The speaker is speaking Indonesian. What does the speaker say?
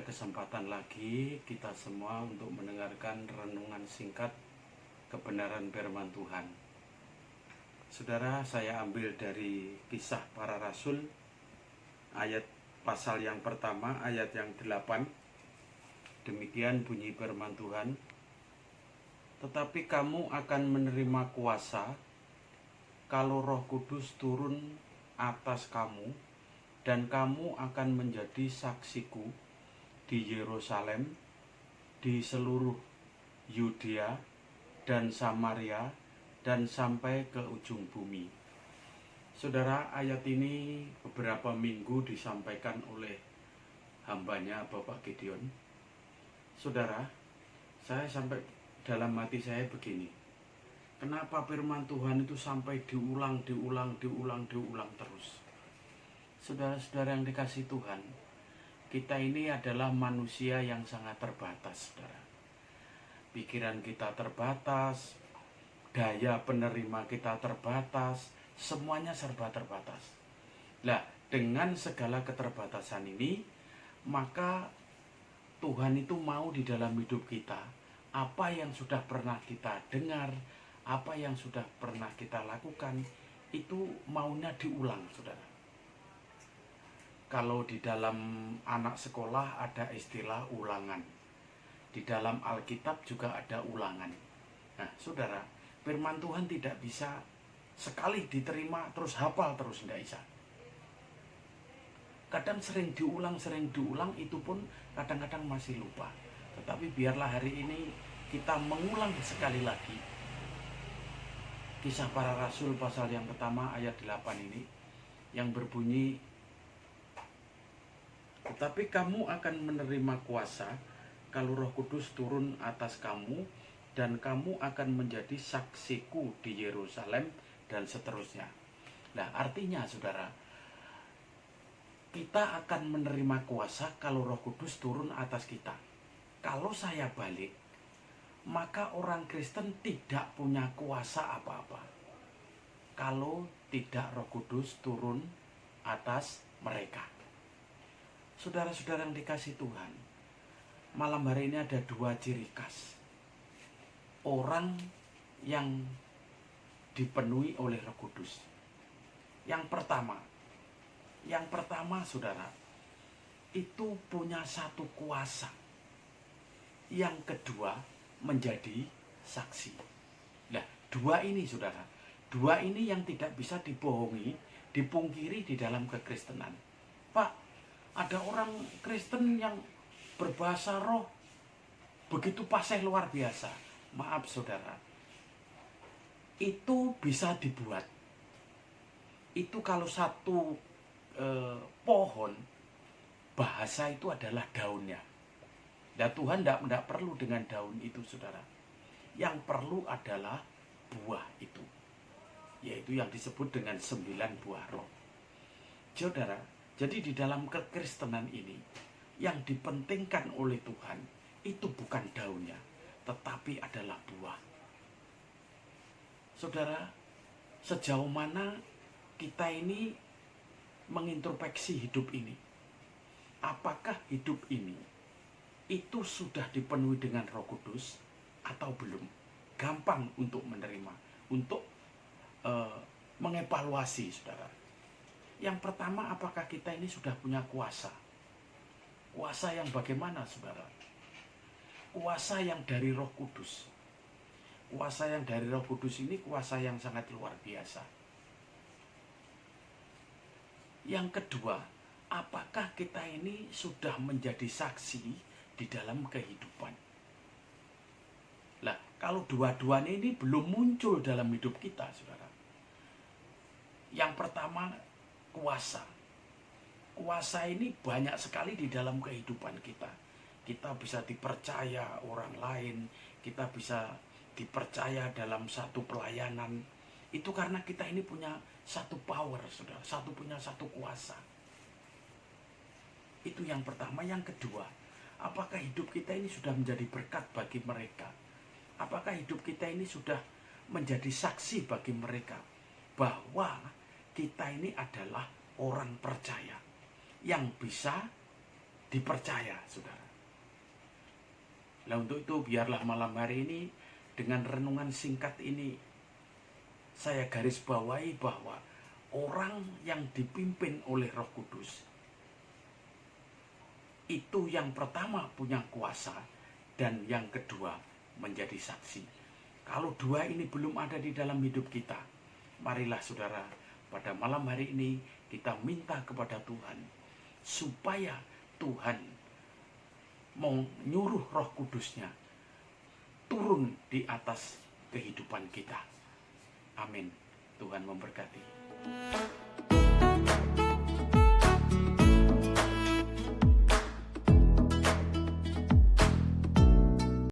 kesempatan lagi kita semua untuk mendengarkan renungan singkat kebenaran firman Tuhan. Saudara, saya ambil dari Kisah Para Rasul ayat pasal yang pertama, ayat yang 8. Demikian bunyi firman Tuhan. Tetapi kamu akan menerima kuasa kalau Roh Kudus turun atas kamu, dan kamu akan menjadi saksiku di Yerusalem, di seluruh Yudea dan Samaria, dan sampai ke ujung bumi. Saudara, ayat ini beberapa minggu disampaikan oleh hambanya Bapak Gideon. Saudara, saya sampai dalam hati saya begini, kenapa firman Tuhan itu sampai diulang terus? Saudara-saudara yang dikasih Tuhan, kita ini adalah manusia yang sangat terbatas, saudara. Pikiran kita terbatas, daya penerima kita terbatas, semuanya serba terbatas. Nah, dengan segala keterbatasan ini, maka Tuhan itu mau di dalam hidup kita, apa yang sudah pernah kita dengar, apa yang sudah pernah kita lakukan, itu maunya diulang, saudara. Kalau di dalam anak sekolah ada istilah ulangan, di dalam Alkitab juga ada ulangan. Nah, saudara, firman Tuhan tidak bisa sekali diterima terus hafal terus, tidak bisa. Kadang sering diulang, itu pun kadang-kadang masih lupa. Tetapi biarlah hari ini kita mengulang sekali lagi Kisah Para Rasul pasal yang pertama ayat 8 ini, yang berbunyi, tetapi kamu akan menerima kuasa kalau Roh Kudus turun atas kamu, dan kamu akan menjadi saksiku di Yerusalem dan seterusnya. Nah, artinya saudara, kita akan menerima kuasa kalau Roh Kudus turun atas kita. Kalau saya balik, maka orang Kristen tidak punya kuasa apa-apa kalau tidak Roh Kudus turun atas mereka. Saudara-saudara yang dikasih Tuhan, malam hari ini ada dua ciri khas orang yang dipenuhi oleh Roh Kudus. Yang pertama saudara, itu punya satu kuasa. Yang kedua, menjadi saksi. Nah, dua ini saudara, dua ini yang tidak bisa dibohongi, dipungkiri di dalam kekristenan. Pak, ada orang Kristen yang berbahasa roh begitu fasih luar biasa. Maaf saudara, itu bisa dibuat. Itu kalau satu pohon, bahasa itu adalah daunnya. Dan Tuhan tidak perlu dengan daun itu, saudara. Yang perlu adalah buah itu, yaitu yang disebut dengan 9 buah roh. Saudara, jadi di dalam kekristenan ini, yang dipentingkan oleh Tuhan itu bukan daunnya, tetapi adalah buah. Saudara, sejauh mana kita ini mengintrospeksi hidup ini? Apakah hidup ini itu sudah dipenuhi dengan Roh Kudus atau belum? Gampang untuk menerima, untuk mengevaluasi, saudara. Yang pertama, apakah kita ini sudah punya kuasa? Kuasa yang bagaimana, saudara? Kuasa yang dari Roh Kudus. Kuasa yang dari Roh Kudus ini kuasa yang sangat luar biasa. Yang kedua, apakah kita ini sudah menjadi saksi di dalam kehidupan? Lah, kalau dua-duanya ini belum muncul dalam hidup kita, saudara. Yang pertama, kuasa. Kuasa ini banyak sekali di dalam kehidupan kita. Kita bisa dipercaya orang lain, kita bisa dipercaya dalam satu pelayanan. Itu karena kita ini punya satu power, saudara, punya satu kuasa. Itu yang pertama. Yang kedua, apakah hidup kita ini sudah menjadi berkat bagi mereka? Apakah hidup kita ini sudah menjadi saksi bagi mereka bahwa kita ini adalah orang percaya yang bisa dipercaya, saudara. Nah, untuk itu biarlah malam hari ini dengan renungan singkat ini saya garis bawahi bahwa orang yang dipimpin oleh Roh Kudus itu yang pertama punya kuasa dan yang kedua menjadi saksi. Kalau dua ini belum ada di dalam hidup kita, marilah saudara pada malam hari ini kita minta kepada Tuhan supaya Tuhan menyuruh Roh Kudusnya turun di atas kehidupan kita. Amin. Tuhan memberkati.